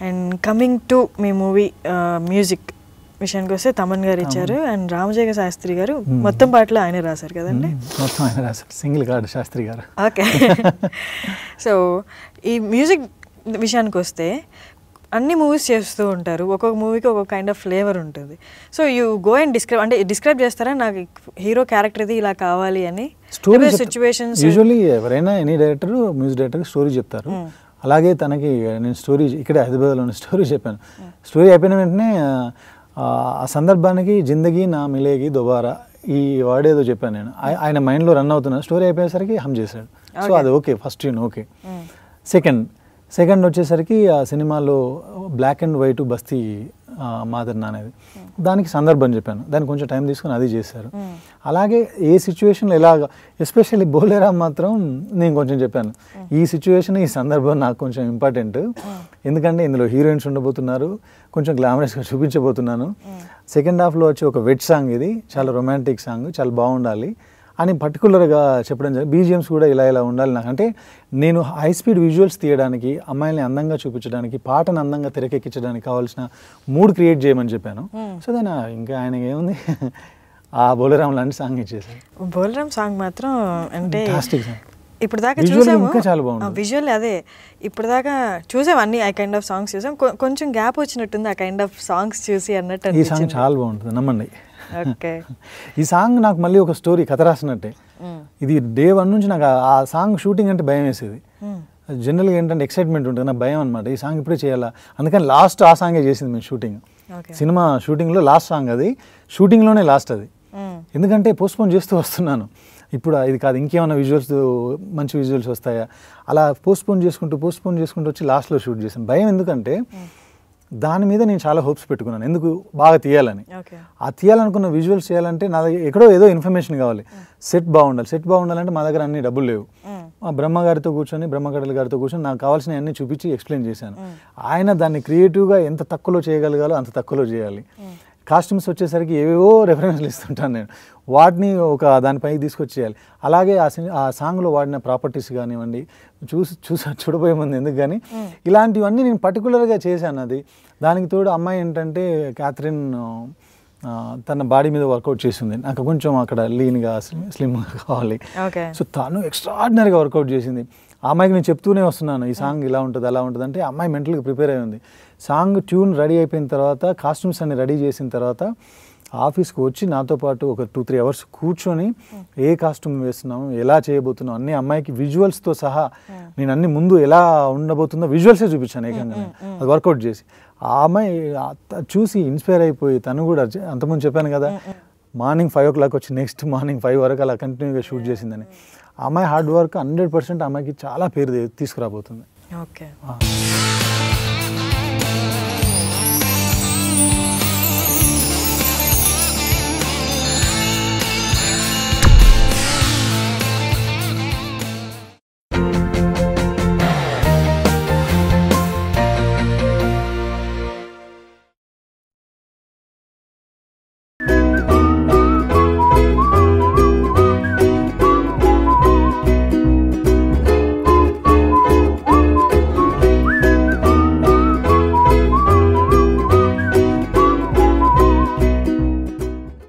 And coming to me movie music విషయానికి వస్తే తమన్ గారు ఇచ్చారు అండ్ రామజోగ శాస్త్రి గారు మొత్తం పాటలు ఆయనే రాశారు కదండి. మొత్తం ఆయన రాశారు, సింగిల్ కార్డు శాస్త్రి గారు. ఓకే. సో ఈ మ్యూజిక్ విషయానికి వస్తే అన్ని మూవీస్ చేస్తూ ఉంటారు, ఒక్కొక్క మూవీకి ఒక్కొక్క కైండ్ ఆఫ్ ఫ్లేవర్ ఉంటుంది. So you go and describe చేస్తారా నాకు హీరో క్యారెక్టర్ ఇది ఇలా కావాలి అని? స్టోరీ సిచ్యువేషన్స్ యూజువల్లీ ఎవరైనా any director music director story చెప్తారు. అలాగే తనకి నేను స్టోరీ ఇక్కడ హైదరాబాద్లో స్టోరీ చెప్పాను. స్టోరీ అయిపోయిన వెంటనే ఆ సందర్భానికి జిందగీ నా మిలేగి దొబారా ఈ వర్డ్ ఏదో చెప్పాను నేను. ఆయన మైండ్లో రన్ అవుతున్నా, స్టోరీ అయిపోయేసరికి హమ్ చేశాడు. సో అది okay, first tune okay. Second వచ్చేసరికి ఆ సినిమాలో బ్లాక్ అండ్ వైట్ బస్తీ మాదర్ అనేది దానికి సందర్భం చెప్పాను, దానికి కొంచెం టైం తీసుకుని అది చేశారు. అలాగే ఏ సిచ్యువేషన్లో ఎలాగ, ఎస్పెషల్లీ బోలేరా మాత్రం నేను కొంచెం చెప్పాను, ఈ సిచ్యువేషన్ ఈ సందర్భం నాకు కొంచెం ఇంపార్టెంట్, ఎందుకంటే ఇందులో హీరోయిన్స్ ఉండబోతున్నారు, కొంచెం గ్లామరస్గా చూపించబోతున్నాను. సెకండ్ హాఫ్లో వచ్చి ఒక వెట్ సాంగ్, ఇది చాలా రొమాంటిక్ సాంగ్, చాలా బాగుండాలి అని పర్టికులర్గా చెప్పడం జరిగింది. బీజిఎమ్స్ కూడా ఇలా ఉండాలి నాకు. అంటే నేను హై స్పీడ్ విజువల్స్ తీయడానికి, అమ్మాయిల్ని అందంగా చూపించడానికి, పాటను అందంగా తెరకెక్కించడానికి కావాల్సిన మూడ్ క్రియేట్ చేయమని చెప్పాను. సో దాని ఇంకా ఆయనకి ఏముంది, ఆ బోలరామ్ లాంటి సాంగ్ ఇచ్చేసారు. బోలరామ్ సాంగ్ మాత్రం అంటే ఇప్పుడు దాకా చూసాము, చాలా బాగుంది విజువల్. అదే ఇప్పుడు దాకా చూసాం అన్ని ఆ కైండ్ ఆఫ్ సాంగ్స్ చూసాం, కొంచెం గ్యాప్ వచ్చినట్టుంది ఆ కైండ్ ఆఫ్ సాంగ్స్ చూసి అన్నట్టు. ఈ సాంగ్ చాలా బాగుంటుంది, నమ్మండి. ఓకే. ఈ సాంగ్ నాకు మళ్ళీ ఒక స్టోరీ కథ రాసినట్టే. ఇది డే 1 నుంచి నాకు ఆ సాంగ్ షూటింగ్ అంటే భయం వేసేది. జనరల్గా ఏంటంటే ఎక్సైట్మెంట్ ఉంటుంది, నాకు భయం అనమాట, ఈ సాంగ్ ఇప్పుడే చేయాలా. అందుకని లాస్ట్ ఆ సాంగే చేసింది మేము షూటింగ్. సినిమా షూటింగ్లో లాస్ట్ సాంగ్ అది, షూటింగ్లోనే లాస్ట్ అది. ఎందుకంటే పోస్ట్పోన్ చేస్తూ వస్తున్నాను, ఇప్పుడు ఇది కాదు ఇంకేమైనా విజువల్స్ మంచి విజువల్స్ వస్తాయా, అలా పోస్ట్పోన్ చేసుకుంటూ వచ్చి లాస్ట్లో షూట్ చేశాను. భయం ఎందుకంటే దాని మీద నేను చాలా హోప్స్ పెట్టుకున్నాను, ఎందుకు బాగా తీయాలని. ఆ తీయాలనుకున్న విజువల్స్ చేయాలంటే నా దగ్గర ఎక్కడో ఏదో ఇన్ఫర్మేషన్ కావాలి, సెట్ బాగుండాలంటే మా దగ్గర అన్ని డబ్బులు లేవు. బ్రహ్మగారితో కూర్చొని నాకు కావాల్సిన అన్ని చూపించి ఎక్స్ప్లెయిన్ చేశాను. ఆయన దాన్ని క్రియేటివ్గా ఎంత తక్కువలో చేయగలగాలో అంత తక్కువలో చేయాలి. కాస్ట్యూమ్స్ వచ్చేసరికి ఏవేవో రెఫరెన్స్లు ఇస్తుంటాను నేను, వాటిని ఒక దానిపైకి తీసుకొచ్చేయాలి. అలాగే ఆ సాంగ్లో వాడిన ప్రాపర్టీస్ కానివ్వండి, చూడబోయే ముందు ఎందుకు కానీ ఇలాంటివన్నీ నేను పర్టికులర్గా చేశాను. అది దానికి తోడు అమ్మాయి ఏంటంటే క్యాథరిన్ తన బాడీ మీద వర్కౌట్ చేసింది, నాకు కొంచెం అక్కడ లీన్గా స్లిమ్గా కావాలి. సో తను ఎక్స్ట్రాడినరీగా వర్కౌట్ చేసింది. ఆ అమ్మాయికి నేను చెప్తూనే వస్తున్నాను, ఈ సాంగ్ ఇలా ఉంటుంది అలా ఉంటుంది అంటే అమ్మాయి మెంటల్గా ప్రిపేర్ అయి ఉంది. సాంగ్ ట్యూన్ రెడీ అయిపోయిన తర్వాత, కాస్ట్యూమ్స్ అన్ని రెడీ చేసిన తర్వాత ఆఫీస్కి వచ్చి నాతో పాటు ఒక 2-3 అవర్స్ కూర్చొని ఏ కాస్ట్యూమ్ వేస్తున్నాము, ఎలా చేయబోతున్నాం అన్ని అమ్మాయికి విజువల్స్తో సహా నేను అన్ని ముందు ఎలా ఉండబోతుందో విజువల్సే చూపించాను ఏకంగా, అది వర్కౌట్ చేసి. ఆ అమ్మాయి చూసి ఇన్స్పైర్ అయిపోయి తను కూడా అంతకుముందు చెప్పాను కదా, మార్నింగ్ 5 o'clock వచ్చి నెక్స్ట్ మార్నింగ్ 5 వరకు అలా కంటిన్యూగా షూట్ చేసిందని. ఆ అమ్మాయి హార్డ్ వర్క్ 100% అమ్మాయికి చాలా పేరు తీసుకురాబోతుంది. ఓకే.